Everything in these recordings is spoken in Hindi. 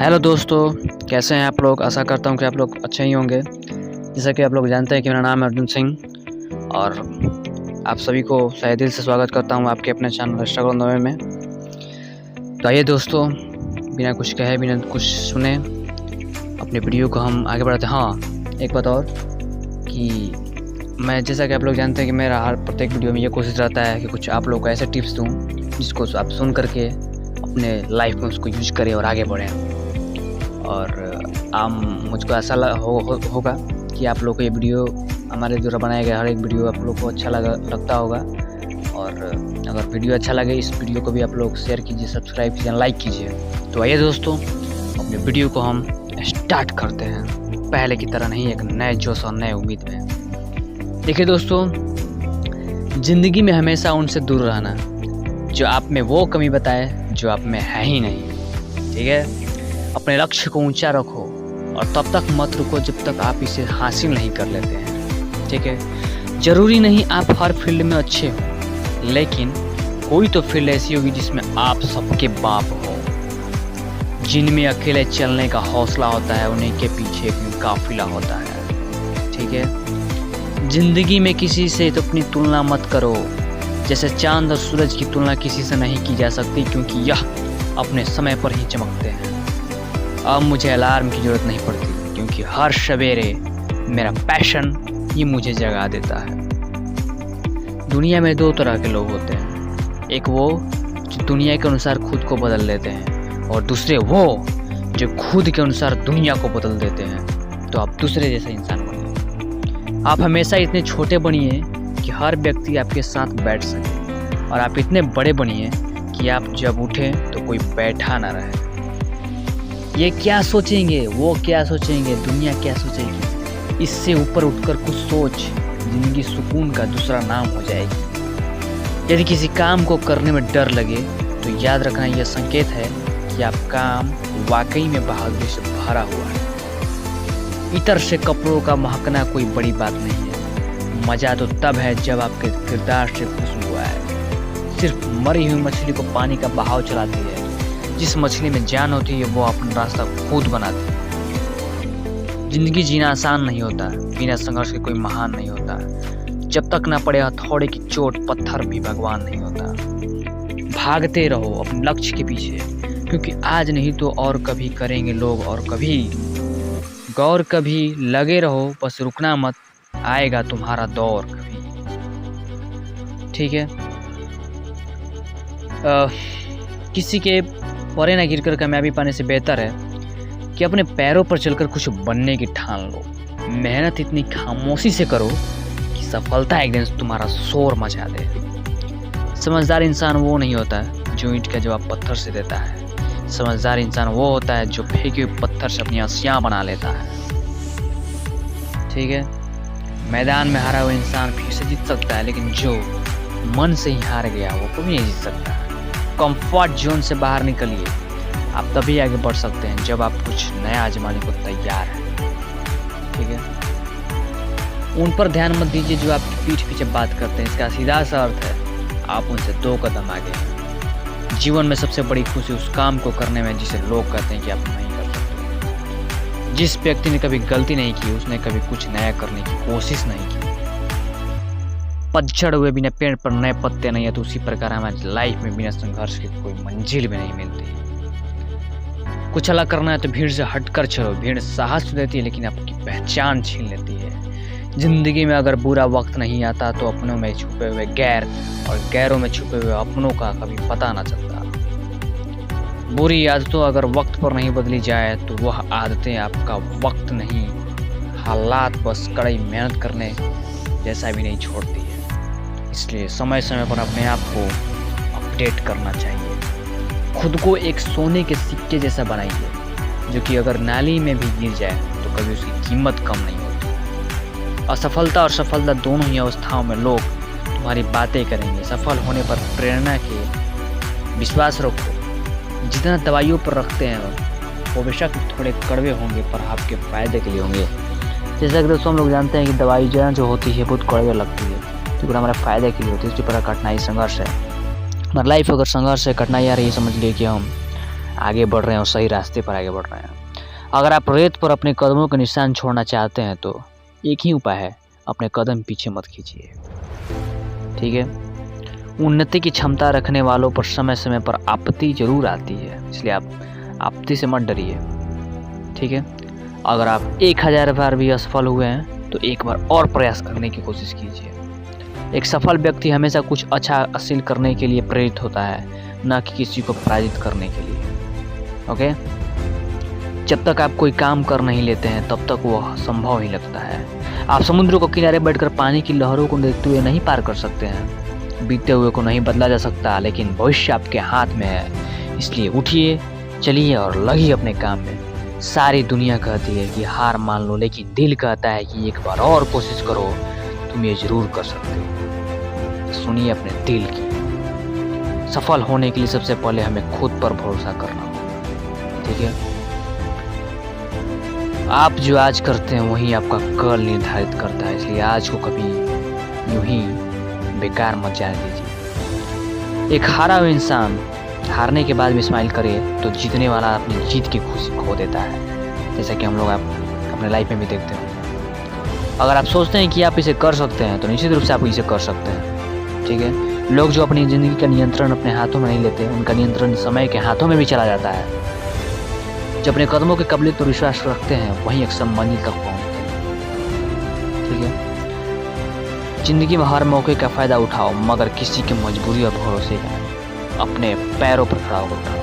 हेलो दोस्तों, कैसे हैं आप लोग। आशा करता हूं कि आप लोग अच्छे ही होंगे। जैसा कि आप लोग जानते हैं कि मेरा नाम है अर्जुन सिंह और आप सभी को तहे दिल से स्वागत करता हूं आपके अपने चैनल स्ट्रगल नवे में। तो आइए दोस्तों, बिना कुछ कहे बिना कुछ सुने अपने वीडियो को हम आगे बढ़ाते हैं। हाँ, एक बात और कि मैं जैसा कि आप लोग जानते हैं कि मेरा हर प्रत्येक वीडियो में ये कोशिश रहता है कि कुछ आप लोग को ऐसे टिप्स दूँ जिसको आप सुन करके अपने लाइफ में उसको यूज करें और आगे बढ़ें। और मुझको ऐसा होगा कि आप लोग को ये वीडियो हमारे द्वारा बनाया गया हर एक वीडियो आप लोग को अच्छा लगता होगा। और अगर वीडियो अच्छा लगे इस वीडियो को भी आप लोग शेयर कीजिए, सब्सक्राइब कीजिए, लाइक कीजिए। तो आइए दोस्तों, अपने वीडियो को हम स्टार्ट करते हैं, पहले की तरह नहीं, एक नए जोश और नए उम्मीद में। देखिए दोस्तों, ज़िंदगी में हमेशा उनसे दूर रहना जो आप में वो कमी बताए जो आप में है ही नहीं। ठीक है, अपने लक्ष्य को ऊंचा रखो और तब तक मत रुको जब तक आप इसे हासिल नहीं कर लेते हैं। ठीक है, जरूरी नहीं आप हर फील्ड में अच्छे हो, लेकिन कोई तो फील्ड ऐसी होगी जिसमें आप सबके बाप हो। जिनमें अकेले चलने का हौसला होता है उन्हीं के पीछे एक काफिला होता है। ठीक है, जिंदगी में किसी से तो अपनी तुलना मत करो। जैसे चांद और सूरज की तुलना किसी से नहीं की जा सकती, क्योंकि यह अपने समय पर ही चमकते हैं। अब मुझे अलार्म की ज़रूरत नहीं पड़ती, क्योंकि हर सवेरे मेरा पैशन ही मुझे जगा देता है। दुनिया में दो तरह के लोग होते हैं, एक वो जो दुनिया के अनुसार खुद को बदल लेते हैं और दूसरे वो जो खुद के अनुसार दुनिया को बदल देते हैं। तो आप दूसरे जैसा इंसान बनिए। आप हमेशा इतने छोटे बनिए कि हर व्यक्ति आपके साथ बैठ सके, और आप इतने बड़े बनिए कि आप जब उठें तो कोई बैठा ना रहे। ये क्या सोचेंगे, वो क्या सोचेंगे, दुनिया क्या सोचेगी, इससे ऊपर उठकर कुछ सोच, जिंदगी सुकून का दूसरा नाम हो जाएगी। यदि किसी काम को करने में डर लगे तो याद रखना यह संकेत है कि आप काम वाकई में बहादुरी से भरा हुआ है। इतर से कपड़ों का महकना कोई बड़ी बात नहीं है, मजा तो तब है जब आपके किरदार से खुशबू आए। सिर्फ मरी हुई मछली को पानी का बहाव चलाती है, जिस मछली में जान होती है वो अपना रास्ता खुद बनाती है। जिंदगी जीना आसान नहीं होता, बिना संघर्ष के कोई महान नहीं होता। जब तक ना पड़े हथौड़े की चोट पत्थर भी भगवान नहीं होता। भागते रहो अपने लक्ष्य के पीछे, क्योंकि आज नहीं तो और कभी करेंगे लोग और कभी। गौर कभी लगे रहो, बस रुकना मत, आएगा तुम्हारा दौर कभी। ठीक है, किसी के परे न गिरकर कामयाबी पाने से बेहतर है कि अपने पैरों पर चलकर कुछ बनने की ठान लो। मेहनत इतनी खामोशी से करो कि सफलता एक दिन तुम्हारा शोर मचा दे। समझदार इंसान वो नहीं होता जो ईंट का जवाब पत्थर से देता है। समझदार इंसान वो होता है जो फेंके हुए पत्थर से अपनी आसियां बना लेता है। ठीक है, मैदान में हारा हुआ इंसान फिर से जीत सकता है, लेकिन जो मन से ही हार गया वो कभी नहीं जीत सकता। कंफर्ट जोन से बाहर निकलिए, आप तभी आगे बढ़ सकते हैं जब आप कुछ नया आजमाने को तैयार हैं। ठीक है, उन पर ध्यान मत दीजिए जो आपकी पीठ पीछे बात करते हैं। इसका सीधा सा अर्थ है आप उनसे 2 कदम आगे हैं। जीवन में सबसे बड़ी खुशी उस काम को करने में जिसे लोग कहते हैं कि आप नहीं कर सकते। जिस व्यक्ति ने कभी गलती नहीं की उसने कभी कुछ नया करने की कोशिश नहीं की। पतझड़ हुए बिना पेड़ पर नए पत्ते नहीं है, तो उसी प्रकार हमारी लाइफ में बिना संघर्ष के कोई मंजिल भी नहीं मिलती। कुछ अलग करना है तो भीड़ से हटकर चलो। भीड़ साहस देती है लेकिन आपकी पहचान छीन लेती है। जिंदगी में अगर बुरा वक्त नहीं आता तो अपनों में छुपे हुए गैर और गैरों में छुपे हुए अपनों का कभी पता ना चलता। बुरी आदतों अगर वक्त पर नहीं बदली जाए तो वह आदतें आपका वक्त नहीं, हालात बस कड़ी मेहनत करने जैसा भी नहीं छोड़ती है। इसलिए समय समय पर अपने आप को अपडेट करना चाहिए। खुद को एक सोने के सिक्के जैसा बनाइए, जो कि अगर नाली में भी गिर जाए तो कभी उसकी कीमत कम नहीं होती। असफलता और सफलता दोनों ही अवस्थाओं में लोग तुम्हारी बातें करेंगे। सफल होने पर प्रेरणा के विश्वास रखो। जितना दवाइयों पर रखते हैं वो बेशक थोड़े कड़वे होंगे पर आपके फायदे के लिए होंगे। जैसा कि दोस्तों हम लोग जानते हैं कि दवाई जो होती है बहुत कड़वे लगती है, क्योंकि हमारे फायदे के लिए होती है। इसी प्रकार कठिनाई संघर्ष है। हमारी लाइफ अगर संघर्ष है, कठिनाई आ रही है, समझ लिए कि हम आगे बढ़ रहे हैं और सही रास्ते पर आगे बढ़ रहे हैं। अगर आप रेत पर अपने कदमों के निशान छोड़ना चाहते हैं तो एक ही उपाय है, अपने कदम पीछे मत खींचिए। ठीक है, उन्नति की क्षमता रखने वालों पर समय समय पर आपत्ति जरूर आती है, इसलिए आप आपत्ति से मत डरिए। ठीक है, अगर आप 1000 बार भी असफल हुए हैं तो एक बार और प्रयास करने की कोशिश कीजिए। एक सफल व्यक्ति हमेशा कुछ अच्छा हासिल करने के लिए प्रेरित होता है, न कि किसी को पराजित करने के लिए। ओके, जब तक आप कोई काम कर नहीं लेते हैं तब तक वह संभव ही लगता है। आप समुद्र को किनारे बैठकर पानी की लहरों को देखते हुए नहीं पार कर सकते हैं। बीते हुए को नहीं बदला जा सकता, लेकिन भविष्य आपके हाथ में है। इसलिए उठिए, चलिए और लगिए अपने काम में। सारी दुनिया कहती है कि हार मान लो, लेकिन दिल कहता है कि एक बार और कोशिश करो, तुम ये जरूर कर सकते हो। सुनिए अपने दिल की। सफल होने के लिए सबसे पहले हमें खुद पर भरोसा करना होगा। ठीक है, आप जो आज करते हैं वही आपका कल निर्धारित करता है, इसलिए आज को कभी यूं ही बेकार मत जाने दीजिए। एक हारा हुआ इंसान हारने के बाद भी स्माइल करे तो जीतने वाला अपनी जीत की खुशी खो देता है, जैसा कि हम लोग आप अपने लाइफ में भी देखते हैं। अगर आप सोचते हैं कि आप इसे कर सकते हैं तो निश्चित रूप से आप इसे कर सकते हैं। ठीक है, लोग जो अपनी ज़िंदगी का नियंत्रण अपने हाथों में नहीं लेते, उनका नियंत्रण समय के हाथों में भी चला जाता है। जो अपने कदमों के काबिलियत पर विश्वास रखते हैं वहीं एक मंजिल तक पहुंचते हैं। ठीक है, जिंदगी में हर मौके का फायदा उठाओ, मगर किसी की मजबूरी और भरोसे का नहीं, अपने पैरों पर खड़ा होकर उठाओ।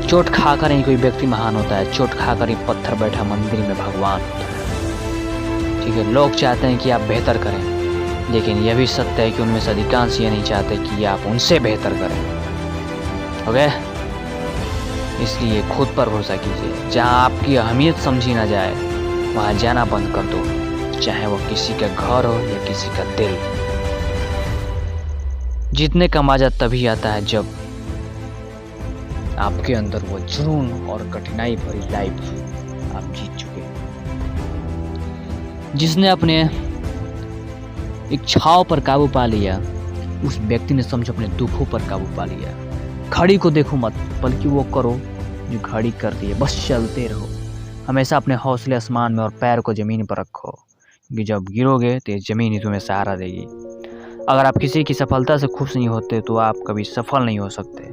चोट खाकर ही कोई व्यक्ति महान होता है, चोट खाकर ही पत्थर बैठा मंदिर में भगवान होता है। ठीक है, लोग चाहते हैं कि आप बेहतर करें, लेकिन यह भी सत्य है कि उनमें से अधिकांश ये नहीं चाहते कि आप उनसे बेहतर करें। ओके, इसलिए खुद पर भरोसा कीजिए। जहाँ आपकी अहमियत समझी ना जाए वहाँ जाना बंद कर दो, चाहे वो किसी का घर हो या किसी का दिल। जीतने का मजा तभी आता है जब आपके अंदर वो जुनून और कठिनाई भरी लाइफ आप जीत चुके हैं। जिसने अपने इच्छाओं पर काबू पा लिया उस व्यक्ति ने समझो अपने दुखों पर काबू पा लिया। घड़ी को देखो मत, बल्कि वो करो जो घड़ी करती है, बस चलते रहो। हमेशा अपने हौसले आसमान में और पैर को ज़मीन पर रखो, कि जब गिरोगे तो ये ज़मीन ही तुम्हें सहारा देगी। अगर आप किसी की सफलता से खुश नहीं होते तो आप कभी सफल नहीं हो सकते।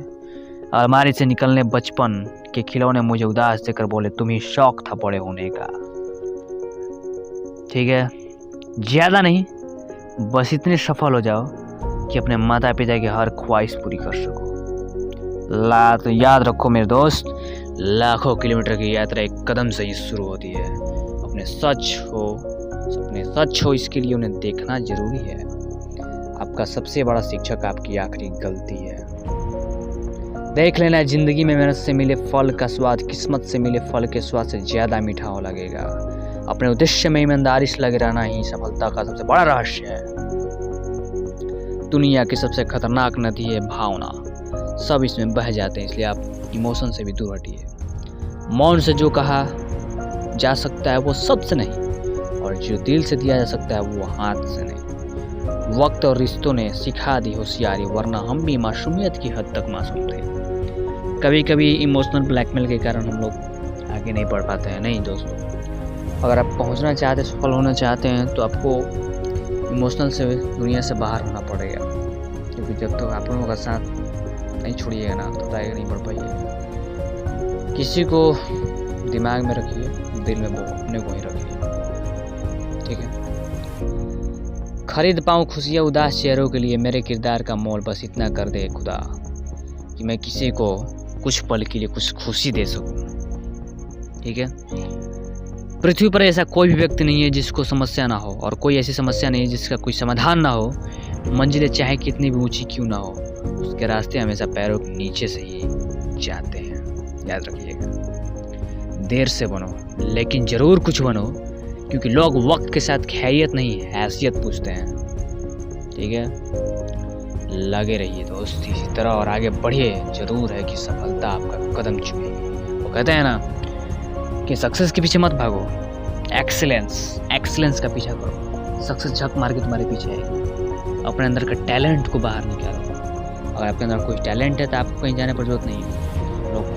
अलमारी से निकलने बचपन के खिलौने मुझे उदास देकर बोले तुम्हें शौक था बड़े होने का। ठीक है, ज़्यादा नहीं, बस इतने सफल हो जाओ कि अपने माता पिता की हर ख्वाहिश पूरी कर सको। तो याद रखो मेरे दोस्त, लाखों किलोमीटर की यात्रा एक कदम से ही शुरू होती है। अपने सच हो इसके लिए उन्हें देखना जरूरी है। आपका सबसे बड़ा शिक्षक आपकी आखिरी गलती है। देख लेना, जिंदगी में मेहनत से मिले फल का स्वाद किस्मत से मिले फल के स्वाद से ज्यादा मीठा हो लगेगा। अपने उद्देश्य में ईमानदारी से लगे रहना ही सफलता का सबसे बड़ा रहस्य है। दुनिया की सबसे खतरनाक नदी है भावना, सब इसमें बह जाते हैं, इसलिए आप इमोशन से भी दूर हटिए। मौन से जो कहा जा सकता है वो सबसे नहीं, और जो दिल से दिया जा सकता है वो हाथ से नहीं। वक्त और रिश्तों ने सिखा दी होशियारी, वरना हम भी मासूमियत की हद तक मासूम थे। कभी कभी इमोशनल ब्लैकमेल के कारण हम लोग आगे नहीं बढ़ पाते हैं। नहीं दोस्तों, अगर आप पहुंचना चाहते हैं, सफल होना चाहते हैं तो आपको इमोशनल से दुनिया से बाहर होना पड़ेगा, क्योंकि जब तक आप लोगों का साथ नहीं छोड़िएगा ना तो आगे नहीं बढ़ पाइएगा। किसी को दिमाग में रखिए, दिल में अपने को ही रखिए। ठीक है, खरीद पाऊँ खुशियाँ उदास चेहरों के लिए, मेरे किरदार का मोल बस इतना कर दे खुदा कि मैं किसी को कुछ पल के लिए कुछ खुशी दे सकूं। ठीक है, पृथ्वी पर ऐसा कोई भी व्यक्ति नहीं है जिसको समस्या ना हो, और कोई ऐसी समस्या नहीं है जिसका कोई समाधान ना हो। मंजिलें चाहे कितनी भी ऊंची क्यों ना हो, उसके रास्ते हमेशा पैरों के नीचे से ही जाते हैं। याद रखिएगा, देर से बनो लेकिन जरूर कुछ बनो, क्योंकि लोग वक्त के साथ खैरियत नहीं हैसियत पूछते हैं। ठीक है, लगे रहिए दोस्त इसी तरह और आगे बढ़िए। जरूर है कि सफलता आपका कदम चूमेगी। वो कहते हैं ना कि सक्सेस के पीछे मत भागो, एक्सीलेंस का पीछा करो। सक्सेस झक मार के तुम्हारे पीछे आएगी। अपने अंदर का टैलेंट को बाहर निकालो। अगर आपके अंदर कोई टैलेंट है तो आपको कहीं जाने पर जरूरत नहीं है।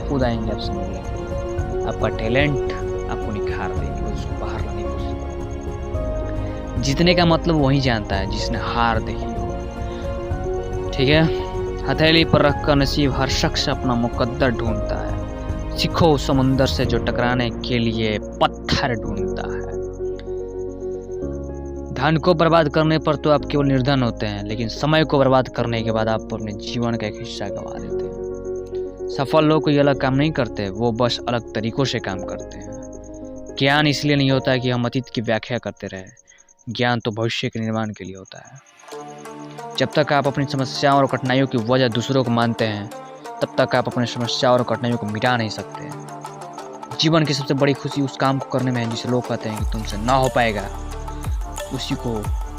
खुद आएंगे, आप समझ लेंगे। आपका टैलेंट आपको निखार देंगे, उसको बाहर लाने की कोशिश करो। जीतने का मतलब वही जानता है जिसने हार देखी हो, ठीक है। हथेली पर रखकर नसीब हर शख्स अपना मुकद्दर ढूंढता है। सीखो समुंदर से जो टकराने के लिए पत्थर ढूंढता है। धन को बर्बाद करने पर तो आप केवल निर्धन होते हैं, लेकिन समय को बर्बाद करने के बाद आप अपने जीवन का एक हिस्सा गंवा देते हैं। सफल लोग कोई अलग काम नहीं करते, वो बस अलग तरीकों से काम करते हैं। ज्ञान इसलिए नहीं होता है कि हम अतीत की व्याख्या करते रहे, ज्ञान तो भविष्य के निर्माण के लिए होता है। जब तक आप अपनी समस्याओं और कठिनाइयों की वजह दूसरों को मानते हैं, तब तक आप अपनी समस्याओं और कठिनाइयों को मिटा नहीं सकते। जीवन की सबसे बड़ी खुशी उस काम को करने में है जिसे लोग कहते हैं कि तुमसे ना हो पाएगा। उसी को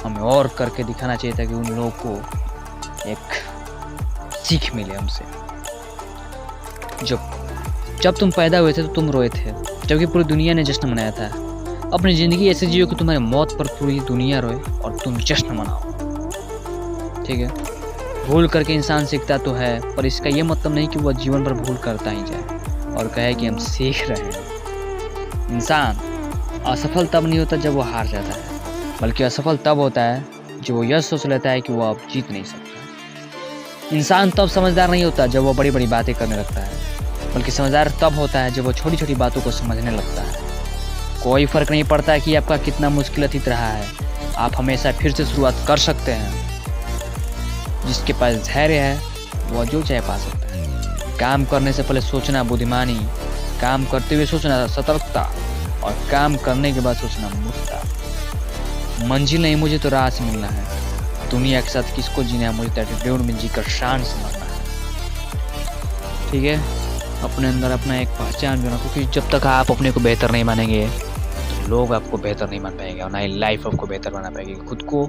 हमें और करके दिखाना चाहिए ताकि उन लोगों को एक सीख मिले हमसे। जब तुम पैदा हुए थे तो तुम रोए थे, जबकि पूरी दुनिया ने जश्न मनाया था। अपनी ज़िंदगी ऐसे जियो कि तुम्हारी मौत पर पूरी दुनिया रोए और तुम जश्न मनाओ, ठीक है। भूल करके इंसान सीखता तो है, पर इसका ये मतलब नहीं कि वह जीवन भर भूल करता ही जाए और कहे कि हम सीख रहे हैं। इंसान असफल तब नहीं होता जब वो हार जाता है, बल्कि असफल तब होता है जो वो यह सोच लेता है कि वो अब जीत नहीं सकता। इंसान तब समझदार नहीं होता जब वो बड़ी बड़ी बातें करने लगता है, बल्कि समझदार तब होता है जब वो छोटी छोटी बातों को समझने लगता है। कोई फर्क नहीं पड़ता कि आपका कितना मुश्किल अतीत रहा है, आप हमेशा फिर से शुरुआत कर सकते हैं। जिसके पास धैर्य है वह जो चाहे पा सकता है। काम करने से पहले सोचना बुद्धिमानी, काम करते हुए सोचना सतर्कता, और काम करने के बाद सोचना मूर्खता। मंजिल नहीं, मुझे तो राह से मिलना है। दुनिया के साथ किसको जीना है, मुझे एटीट्यूड में जीकर शान से मरना है, ठीक है। अपने अंदर अपना एक पहचान बनाओ, क्योंकि जब तक आप अपने को बेहतर नहीं मानेंगे तो लोग आपको बेहतर नहीं मान पाएंगे और ना ही लाइफ आपको बेहतर बना पाएगी। खुद को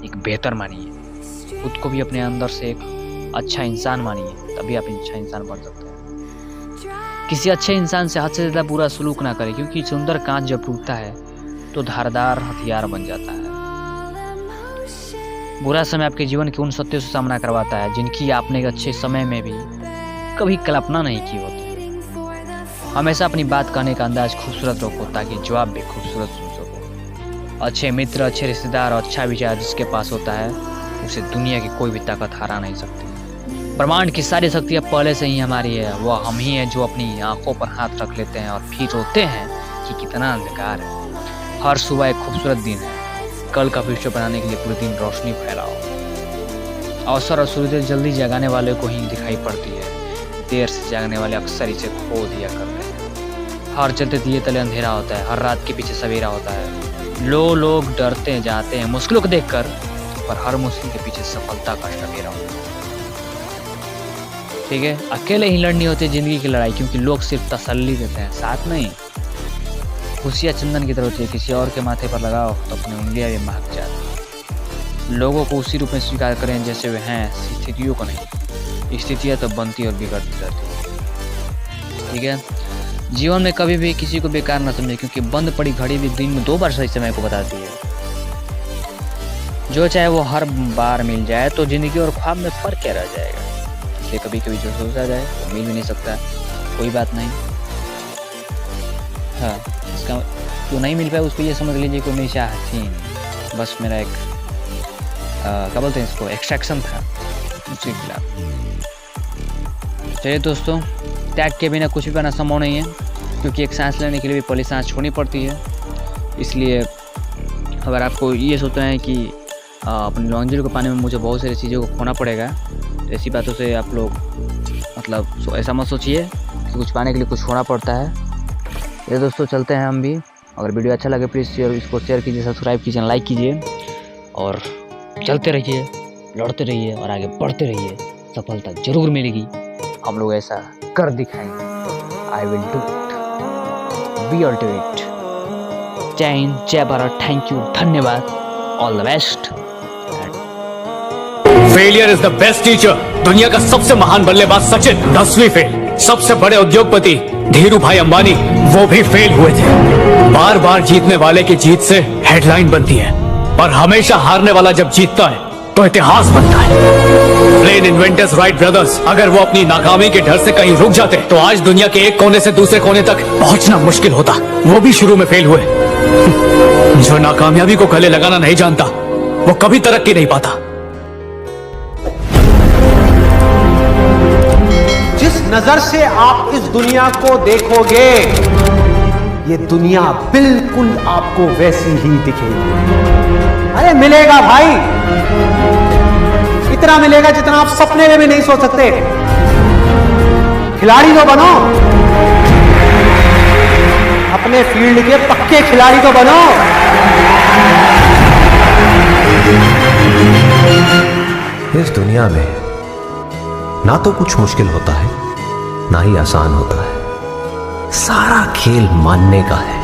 एक बेहतर मानिए, खुद को भी अपने अंदर से एक अच्छा इंसान मानिए, तभी आप अच्छा इंसान बन सकते हैं। किसी अच्छे इंसान से हद से ज़्यादा बुरा सलूक ना करें, क्योंकि सुंदर कांच जब टूटता है तो धारदार हथियार बन जाता है। बुरा समय आपके जीवन के उन सत्यों से सामना करवाता है जिनकी आपने अच्छे समय में भी कभी कल्पना नहीं की होती। हमेशा अपनी बात कहने का अंदाज खूबसूरत रखो ताकि जवाब भी खूबसूरत सुन सको। अच्छे मित्र, अच्छे रिश्तेदार और अच्छा विचार जिसके पास होता है उसे दुनिया की कोई भी ताकत हरा नहीं सकती। ब्रह्मांड की सारी शक्तियाँ पहले से ही हमारी है, वह हम ही हैं जो अपनी आंखों पर हाथ रख लेते हैं और फिर रोते हैं कि कितना अंधकार है। हर सुबह एक खूबसूरत दिन है, कल का फ्यूचर बनाने के लिए पूरे दिन रोशनी फैलाओ। अवसर और सूर्योदय जल्दी जगाने वाले को ही दिखाई पड़ती है, देर से जागने वाले अक्सर इसे खो दिया करते हैं। हर जलते दिए तले अंधेरा होता है, हर रात के पीछे सवेरा होता है। लोग डरते जाते हैं मुश्किलों को देखकर, पर हर मुश्किल के पीछे सफलता का सवेरा होता है, ठीक है। अकेले ही लड़नी होती है जिंदगी की लड़ाई, क्योंकि लोग सिर्फ तसल्ली देते हैं, साथ नहीं। खुशियाँ चंदन की तरह होती है, किसी और के माथे पर लगाओ तो अपनी उंगलियां भी महक जाती। लोगों को उसी रूप में स्वीकार करें जैसे वे हैं, स्थितियों को नहीं। स्थितियाँ तो बनती और बिगड़ती रहती है, ठीक है। जीवन में कभी भी किसी को बेकार न समझे, क्योंकि बंद पड़ी घड़ी भी दिन में 2 बार सही समय को बताती है। जो चाहे वो हर बार मिल जाए तो जिंदगी और ख्वाब में फर्क क्या रह जाएगा। इसलिए कभी कभी जो सोचा जाए वो मिल भी नहीं सकता, कोई बात नहीं। हाँ, इसका जो नहीं मिल पाया उसको ये समझ लीजिए कोई मेरी चाह थी नहीं, बस मेरा एक क्या बोलते हैं इसको, एक्सट्रैक्शन था उसके खिलाफ। चलिए दोस्तों, त्याग के बिना कुछ भी पाना संभव नहीं है, क्योंकि एक सांस लेने के लिए भी पहली सांस छोड़नी पड़ती है। इसलिए अगर आपको ये सोचना है कि अपनी लॉन्जरी को पाने में मुझे बहुत सारी चीज़ों को खोना पड़ेगा, तो ऐसी बातों से आप लोग मतलब ऐसा मत सोचिए कि कुछ पाने के लिए कुछ खोना पड़ता है। ये दोस्तों, चलते हैं हम भी। अगर वीडियो अच्छा लगे प्लीज़ इसको शेयर कीजिए, सब्सक्राइब कीजिए, लाइक कीजिए और चलते रहिए, लड़ते रहिए और आगे बढ़ते रहिए। सफलता जरूर मिलेगी, हम लोग ऐसा कर दिखाएंगे। I will do it, we all do it. जय हिंद, जय भारत, थैंक यू, धन्यवाद, all the best. Failure is the best teacher. दुनिया का सबसे महान बल्लेबाज सचिन 10वीं फेल। सबसे बड़े उद्योगपति धीरू भाई अंबानी वो भी फेल हुए थे। बार बार जीतने वाले की जीत से हेडलाइन बनती है, और हमेशा हारने वाला जब जीतता है तो इतिहास बनता है। प्लेन इन्वेंटर्स राइट ब्रदर्स अगर वो अपनी नाकामी के डर से कहीं रुक जाते तो आज दुनिया के एक कोने से दूसरे कोने तक पहुंचना मुश्किल होता। वो भी शुरू में फेल हुए। जो नाकामयाबी को गले लगाना नहीं जानता वो कभी तरक्की नहीं पाता। जिस नजर से आप इस दुनिया को देखोगे ये दुनिया बिल्कुल आपको वैसी ही दिखेगी। अरे मिलेगा भाई, इतना मिलेगा जितना आप सपने में भी नहीं सोच सकते। खिलाड़ी तो बनो, अपने फील्ड के पक्के खिलाड़ी तो बनो। इस दुनिया में ना तो कुछ मुश्किल होता है ना ही आसान होता है। सारा खेल मानने का है।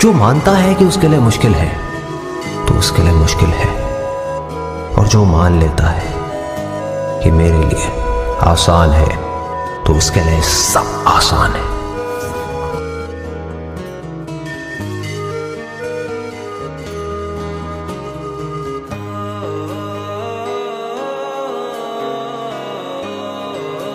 जो मानता है कि उसके लिए मुश्किल है तो उसके लिए मुश्किल है, और जो मान लेता है कि मेरे लिए आसान है तो उसके लिए सब आसान है।